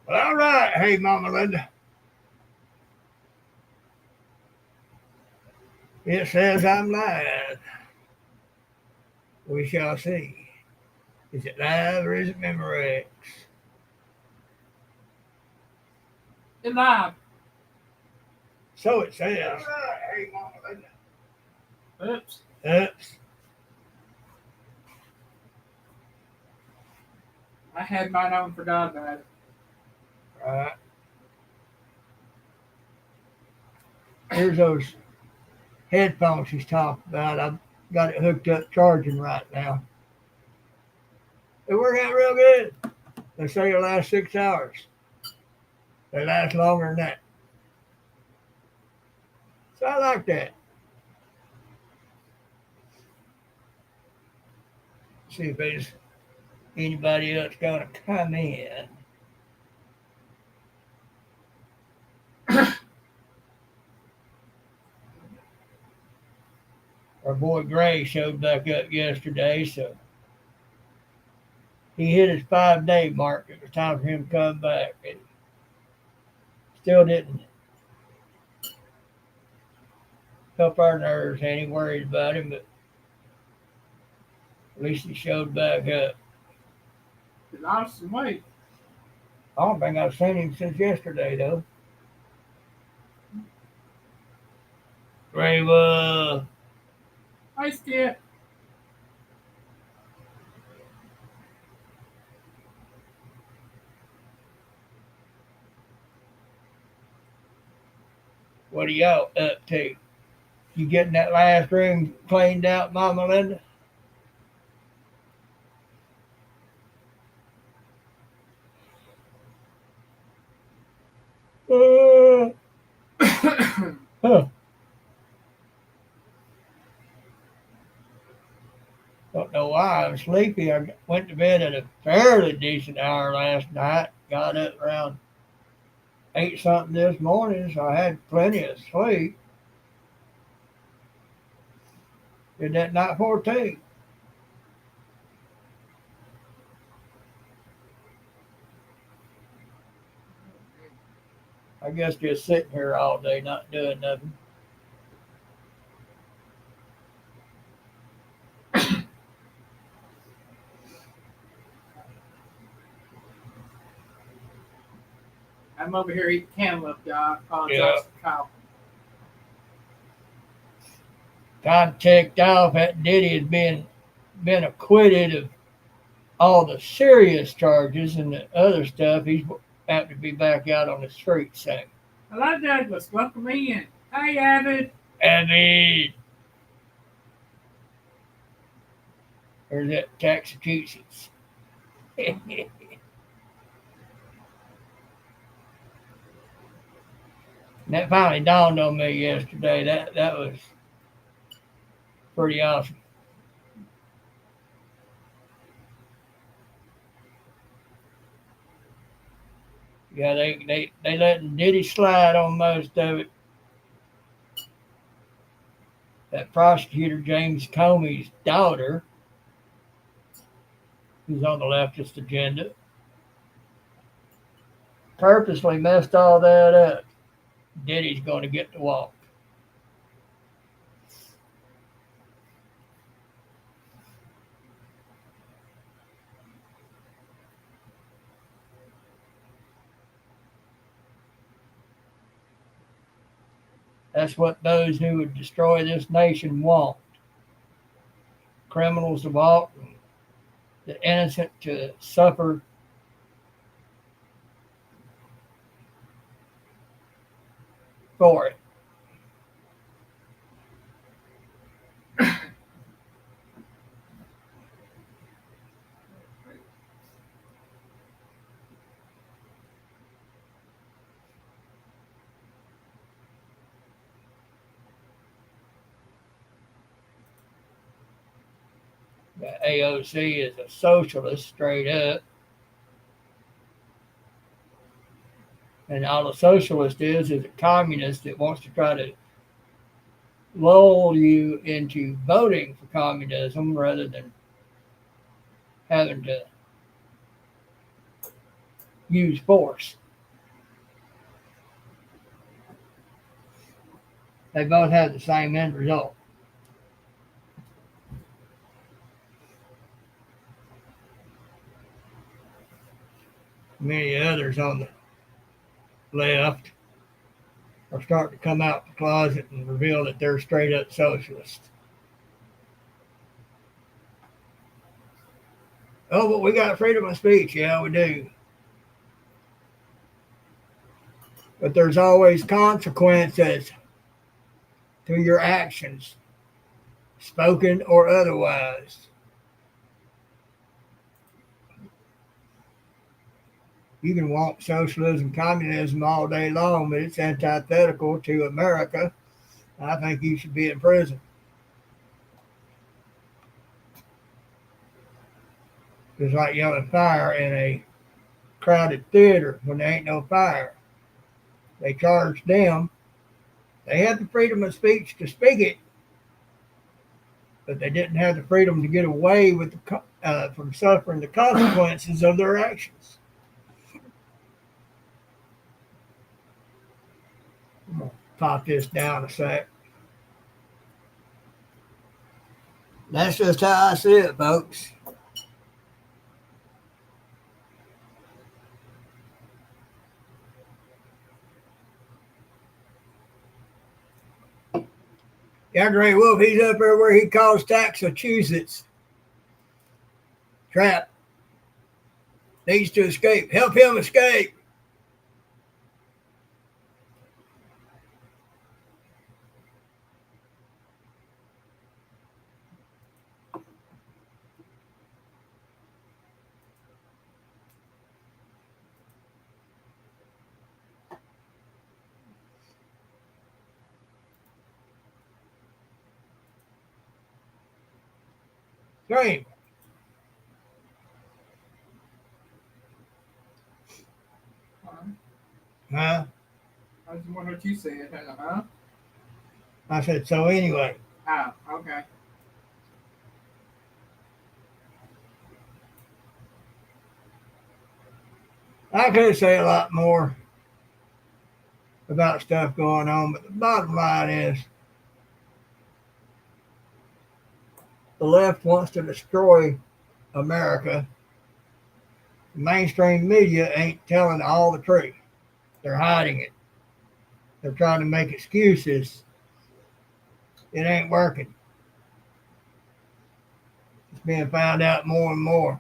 Well, all right. Hey, Mama Linda. It says I'm lying. We shall see. Is it live or is it Memorex? It's live. So it says. All right. Hey, Mama Linda. Oops. Oops. I had mine on, forgot about it. Right. Here's those headphones she's talking about. I've got it hooked up charging right now. They work out real good. They say it'll last 6 hours. They last longer than that. So I like that. See if there's anybody else gonna come in. Our boy Gray showed back up yesterday, so he hit his 5 day mark. It was time for him to come back. And still didn't help our nerves. Ain't worried about him, but at least he showed back up. He lost some weight. I don't think I've seen him since yesterday, though. Gray, I Skip. what are y'all up to? You getting that last room cleaned out, Mama Linda? Huh. Don't know why I'm sleepy. I went to bed at a fairly decent hour last night. Got up around 8 something this morning, so I had plenty of sleep. Did that night 14. I guess just sitting here all day, not doing nothing. I'm over here eating cantaloupe, y'all. I apologize Yeah. for Kyle. Time checked off. That Diddy has been acquitted of all the serious charges and the other stuff. He's apt to be back out on the street soon. Hello, Douglas. Welcome in. Hey, Avid. Abby, there's that Massachusetts. And that finally dawned on me yesterday. That was pretty awesome. Yeah, they letting Diddy slide on most of it. That prosecutor James Comey's daughter, who's on the leftist agenda, purposely messed all that up. Diddy's going to get to walk. That's what those who would destroy this nation want. Criminals to walk, the innocent to suffer for it. The AOC is a socialist straight up. And all a socialist is a communist that wants to try to lull you into voting for communism rather than having to use force. They both have the same end result. Many others on the left are starting to come out the closet and reveal that they're straight up socialists. Oh, but we got freedom of speech. Yeah, we do. But there's always consequences to your actions, spoken or otherwise. You can want socialism, communism all day long, but it's antithetical to America. I think you should be in prison. It's like yelling fire in a crowded theater when there ain't no fire. They charge them. They had the freedom of speech to speak it, but they didn't have the freedom to get away with from suffering the consequences of their actions. I'm going to pop this down a sec. That's just how I see it, folks. Great Wolf, he's up there where he calls Massachusetts. Trap. Needs to escape. Help him escape. Dream. Huh? I just wonder what you said. Huh? I said, so anyway. Oh, okay. I could say a lot more about stuff going on, but the bottom line is the left wants to destroy America. The mainstream media ain't telling all the truth. They're hiding it. They're trying to make excuses. It ain't working. It's being found out more and more.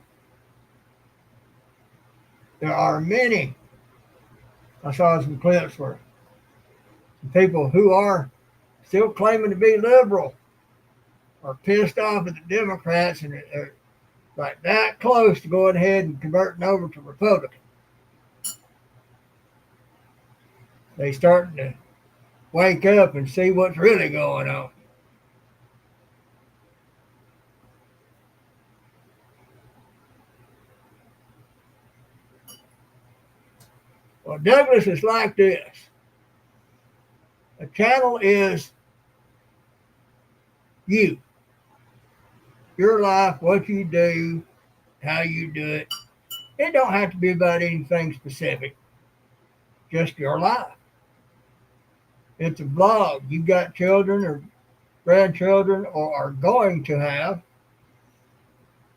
There are many. I saw some clips where some people who are still claiming to be liberal are pissed off at the Democrats and they're like that close to going ahead and converting over to Republican. They starting to wake up and see what's really going on. Well, Douglas is like this. A channel is you, your life, what you do, how you do it. It don't have to be about anything specific, just your life. It's a vlog. You've got children or grandchildren or are going to have.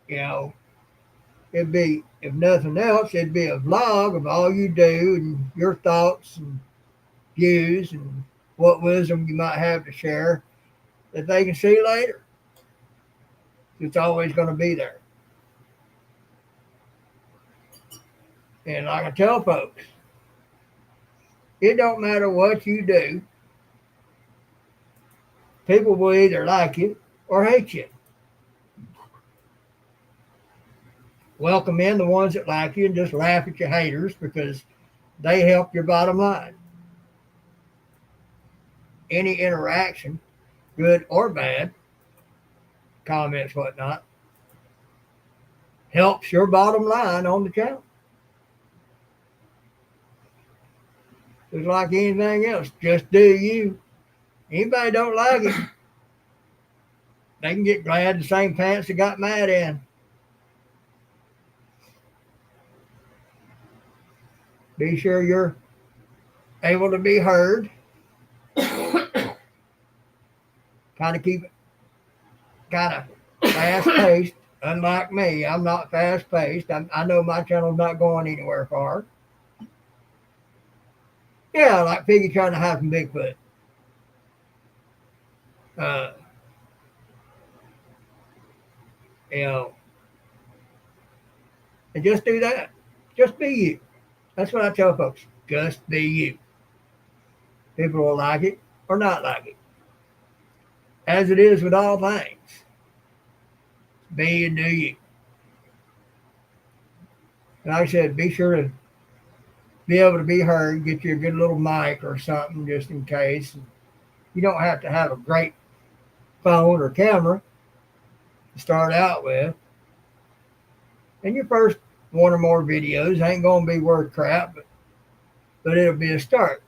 It'd be, if nothing else, it'd be a vlog of all you do and your thoughts and views and what wisdom you might have to share that they can see later. It's always going to be there. And like I tell folks, it don't matter what you do. People will either like you or hate you. Welcome in the ones that like you and just laugh at your haters because they help your bottom line. Any interaction, good or bad, comments, whatnot, helps your bottom line on the channel. Just like anything else, just do you. Anybody don't like it, they can get glad the same pants they got mad in. Be sure you're able to be heard. Kind of keep it kind of fast paced. Unlike me, I'm not fast paced. I know my channel's not going anywhere far. Yeah, like Piggy trying to hide from Bigfoot. Uh, you know, and just do that. Just be you. That's what I tell folks. Just be you. People will like it or not like it. As it is with all things. Be and do you. And like I said, be sure to be able to be heard. Get you a good little mic or something just in case. You don't have to have a great phone or camera to start out with. And your first one or more videos ain't going to be worth crap, but it'll be a start.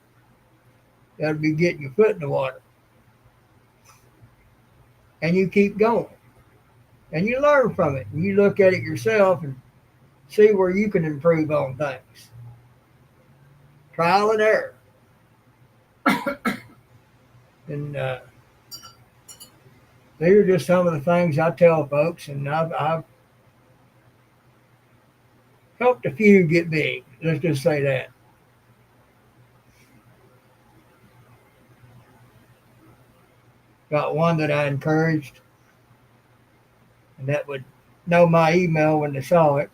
That'll be getting your foot in the water. And you keep going. And you learn from it. And you look at it yourself and see where you can improve on things. Trial and error. And these are just some of the things I tell folks. And I've helped a few get big. Let's just say that. Got one that I encouraged, and that would know my email when they saw it.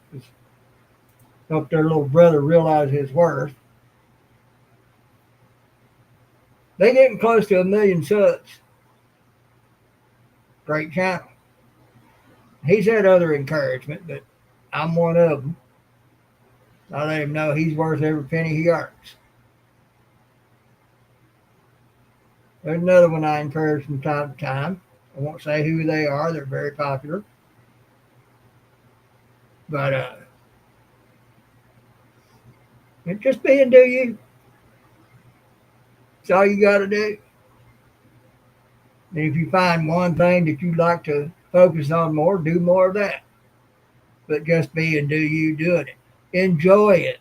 Helped their little brother realize his worth. They getting close to 1 million subs. Great channel. He's had other encouragement, but I'm one of them. I let him know he's worth every penny he earns. There's another one I encourage from time to time. I won't say who they are. They're very popular. But just be and do you. That's all you got to do. And if you find one thing that you'd like to focus on more, do more of that. But just be and do you doing it. Enjoy it.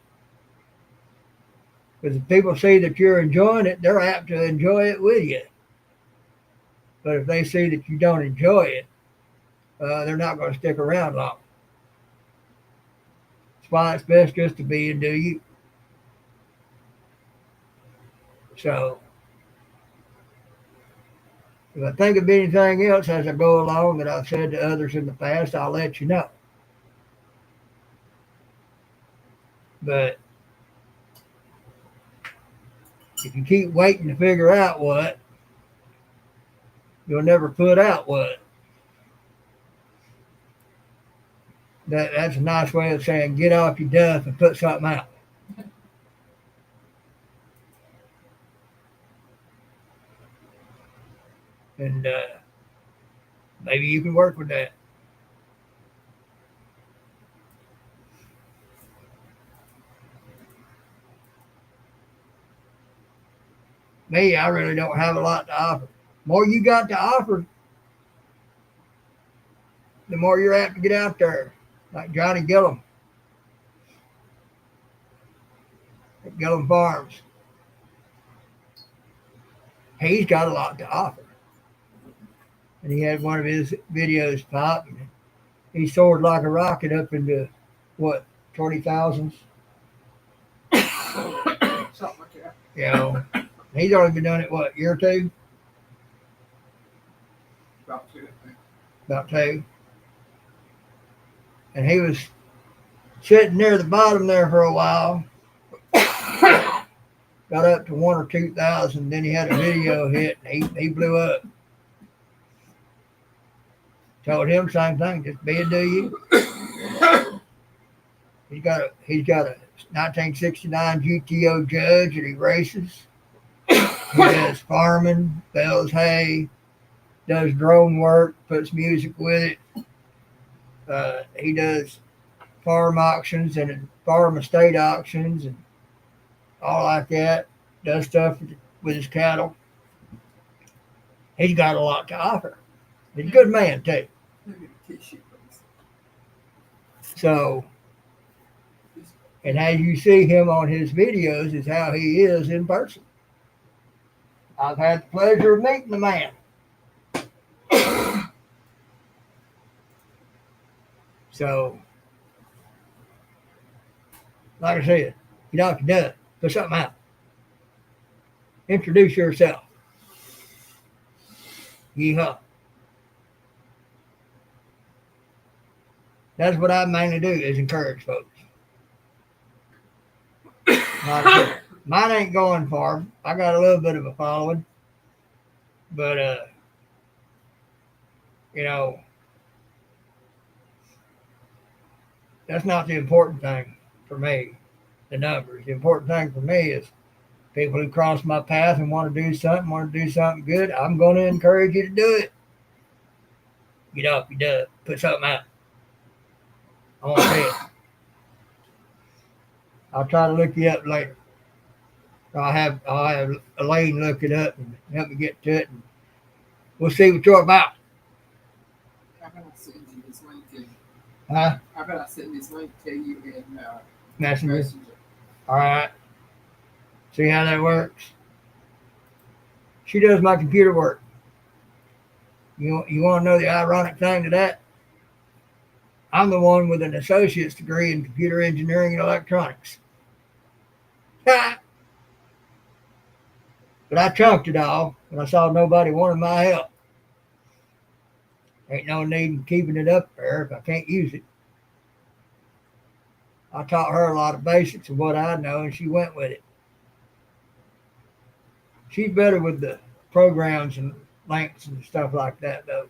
Because if people see that you're enjoying it, they're apt to enjoy it with you. But if they see that you don't enjoy it, they're not going to stick around long. That's why it's best just to be and do you. So, if I think of anything else as I go along that I've said to others in the past, I'll let you know. But if you keep waiting to figure out what, you'll never put out what. That's a nice way of saying get off your duff and put something out. And maybe you can work with that. Me, I really don't have a lot to offer. The more you got to offer, the more you're apt to get out there. Like Johnny Gillum at Gillum Farms. He's got a lot to offer. And he had one of his videos pop, and he soared like a rocket up into, what, 20,000s? Something like that. You know, he's only been doing it, what, year or two? About 2, I think. About 2. And he was sitting near the bottom there for a while. Got up to 1,000 or 2,000. Then he had a video hit, and he blew up. Told him same thing, just be and do you. He's got a 1969 GTO Judge that he races. He does farming, bales hay, does drone work, puts music with it. He does farm auctions and farm estate auctions and all like that. Does stuff with his cattle. He's got a lot to offer. He's a good man too. So And as you see him on his videos is how he is in person. I've had the pleasure of meeting the man. So, like I said, get off your duck, put something out. Introduce yourself. Yeehaw. That's what I mainly do is encourage folks. Like I said, mine ain't going far. I got a little bit of a following, but you know, that's not the important thing for me. The numbers. The important thing for me is people who cross my path and want to do something good. I'm going to encourage you to do it. Get off your duck, put something out. I want to see it. I'll try to look you up later. I'll have Elaine look it up and help me get to it, and we'll see what you're about. I bet I send you this link to you. Huh? I bet I send this link to you in Messenger. Messenger. All right. See how that works? She does my computer work. You want to know the ironic thing to that? I'm the one with an associate's degree in computer engineering and electronics. Ha! But I chunked it all when I saw nobody wanted my help. Ain't no need in keeping it up there if I can't use it. I taught her a lot of basics of what I know, and she went with it. She's better with the programs and links and stuff like that, though.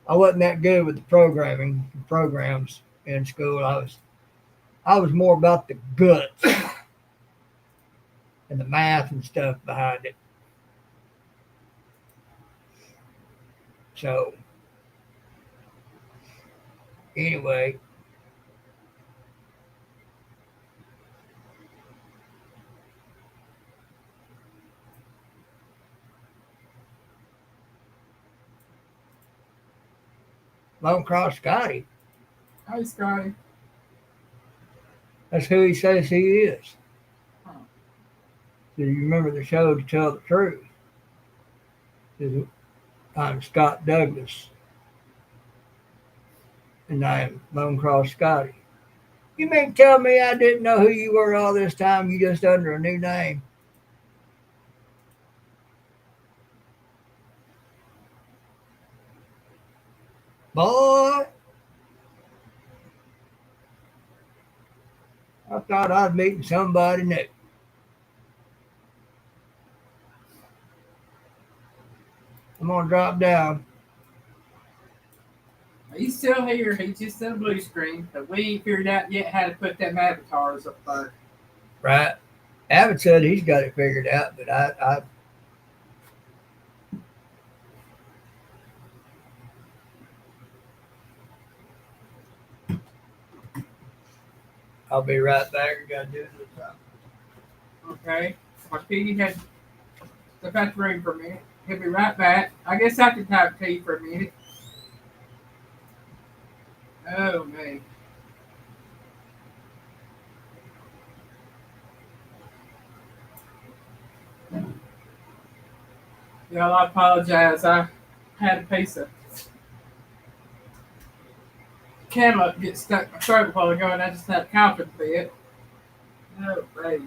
I wasn't that good with the programming and programs in school. I was more about the guts and the math and stuff behind it. So, anyway, Lone Cross Scotty, Hi, Scotty. that's who he says he is. Huh. So you remember the show To Tell the Truth? I'm Scott Douglas, and I am Lone Cross Scotty. You mean tell me I didn't know who you were all this time? You just under a new name? Boy, I thought I'd meeting somebody new. I'm gonna drop down. He's still here. He's just in a blue screen, but we ain't figured out yet how to put them avatars up there. Right. Abbott said he's got it figured out, but I'll be right back. I gotta do this. Okay. My Piggy had step out the room for a minute. He'll be right back. I guess I can talk to you for a minute. Oh, man. Y'all, I apologize. I had a piece of cantaloupe get stuck in my throat a while ago, and I just had a coughing fit. Oh, baby.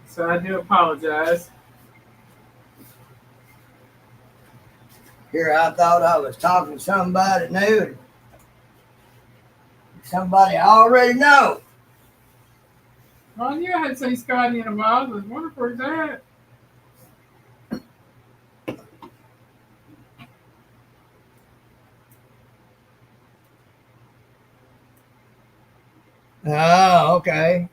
So I do apologize. Here, I thought I was talking to somebody new, and somebody I already know. Well, I knew I hadn't seen Scotty in a while. I was wondering where he's at. Oh, okay.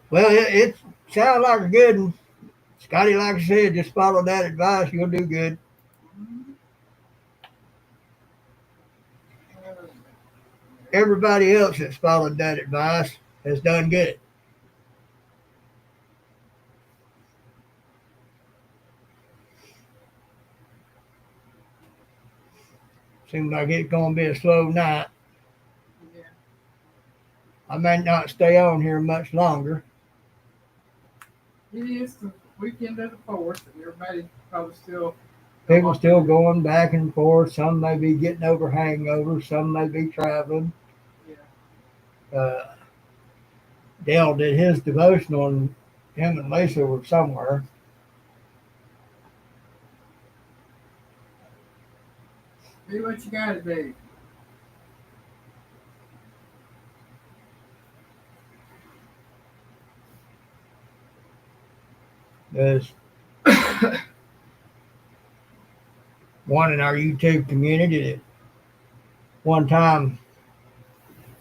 Well, it sounds like a good one. Scotty, like I said, just follow that advice. You'll do good. Everybody else that's followed that advice has done good. Seems like it's going to be a slow night. Yeah. I may not stay on here much longer. It is the weekend of the 4th, and everybody probably still. People still going back and forth. Some may be getting over hangovers. Some may be traveling. Yeah. Dale did his devotional, and him and Lisa were somewhere. Do what you gotta do. There's one in our YouTube community that one time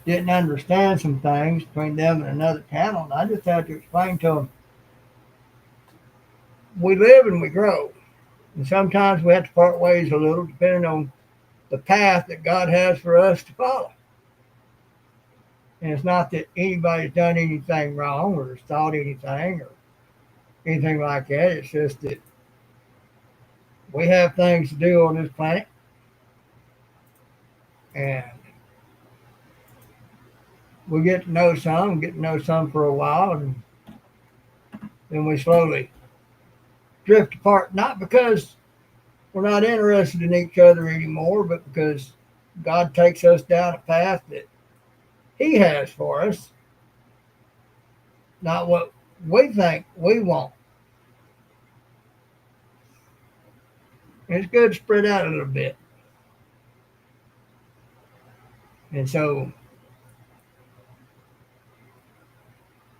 didn't understand some things between them and another channel, and I just had to explain to them, we live and we grow. And sometimes we have to part ways a little depending on the path that God has for us to follow. And it's not that anybody's done anything wrong or thought anything or anything like that. It's just that we have things to do on this planet. And we get to know some for a while, and then we slowly drift apart, not because we're not interested in each other anymore, but because God takes us down a path that He has for us, not what we think we want. And it's good to spread out a little bit. And so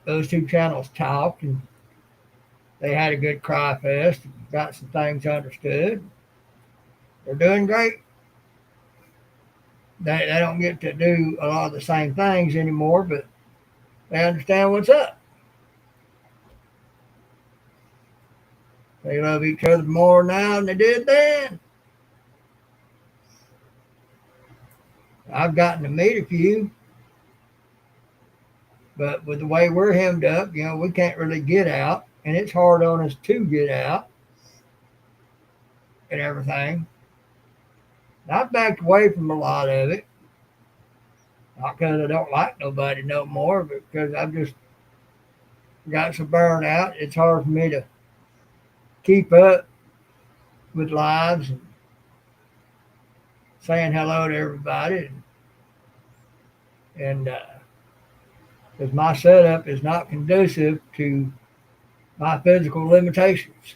those two channels talked, and they had a good cry fest, got some things understood. They're doing great. They don't get to do a lot of the same things anymore, but they understand what's up. They love each other more now than they did then. I've gotten to meet a few, but with the way we're hemmed up, we can't really get out, and it's hard on us to get out and everything. I've backed away from a lot of it, not because I don't like nobody no more, but because I've just got so burned out. It's hard for me to keep up with lives and saying hello to everybody, and because my setup is not conducive to my physical limitations.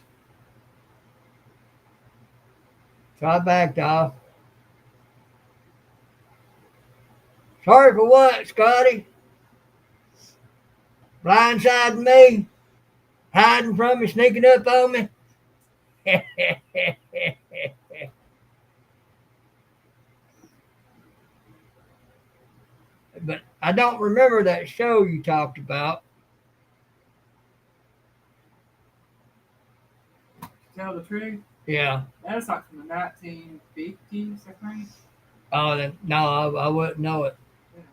So I backed off. Sorry for what, Scotty? Blindsiding me? Hiding from me? Sneaking up on me? But I don't remember that show you talked about. Tell the truth. Yeah. That's like from the 1950s, I think. Oh, then no, I wouldn't know it. Yeah.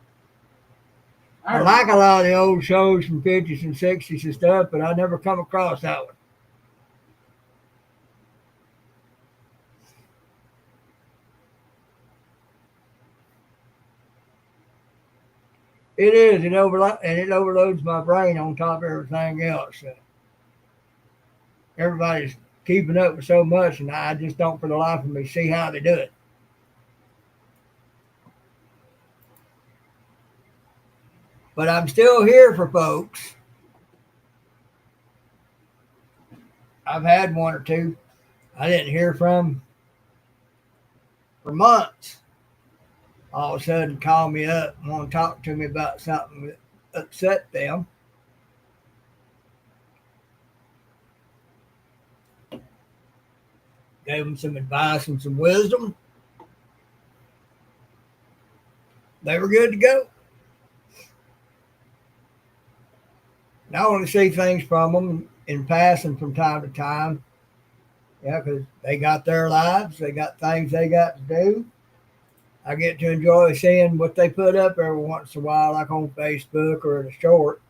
I like a lot of the old shows from 50s and 60s and stuff, but I never come across that one. It is. It overloads my brain on top of everything else. Everybody's keeping up with so much, and I just don't, for the life of me, see how they do it. But I'm still here for folks. I've had one or two I didn't hear from for months. All of a sudden call me up and want to talk to me about something that upset them. Gave them some advice and some wisdom. They were good to go. And I want to see things from them in passing from time to time. Yeah, because they got their lives. They got things they got to do. I get to enjoy seeing what they put up every once in a while, like on Facebook or in a short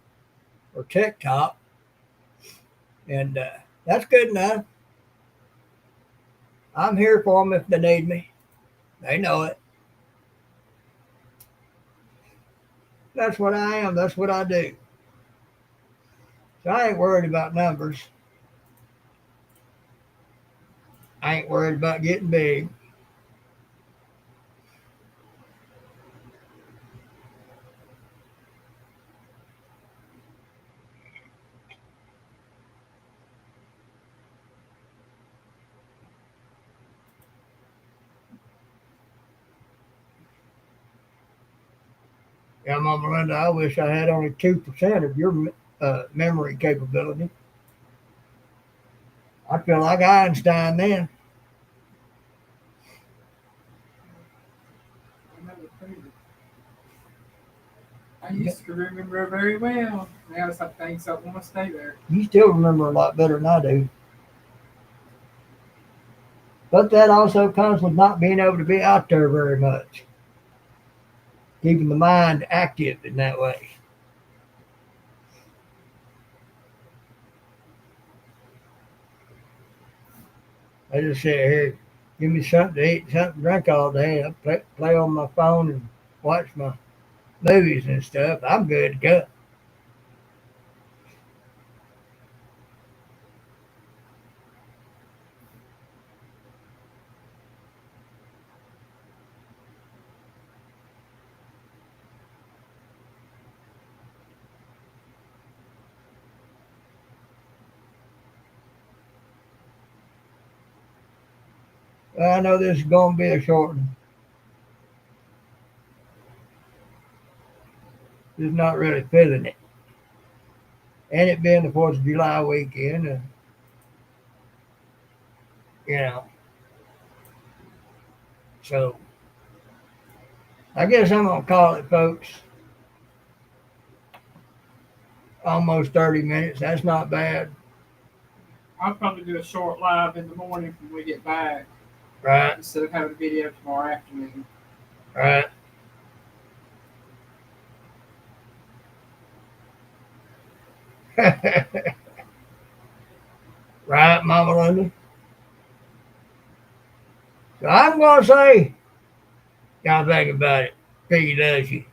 or TikTok. And that's good enough. I'm here for them if they need me. They know it. That's what I am. That's what I do. So I ain't worried about numbers. I ain't worried about getting big. Yeah, Mama Linda, I wish I had only 2% of your memory capability. I feel like Einstein then. I used to remember it very well. Now some things don't want to stay there. You still remember a lot better than I do. But that also comes with not being able to be out there very much, keeping the mind active in that way. I just sit here, give me something to eat, something to drink all day. I play on my phone and watch my movies and stuff. I'm good to go. Well, I know this is going to be a short one. Just not really feeling it. And it being the 4th of July weekend, you know. So I guess I'm going to call it, folks. Almost 30 minutes. That's not bad. I'll probably do a short live in the morning when we get back Right, instead of having a video tomorrow afternoon. right. Right, Mama Linda? So I'm going to say, y'all think about it. Piggy loves you.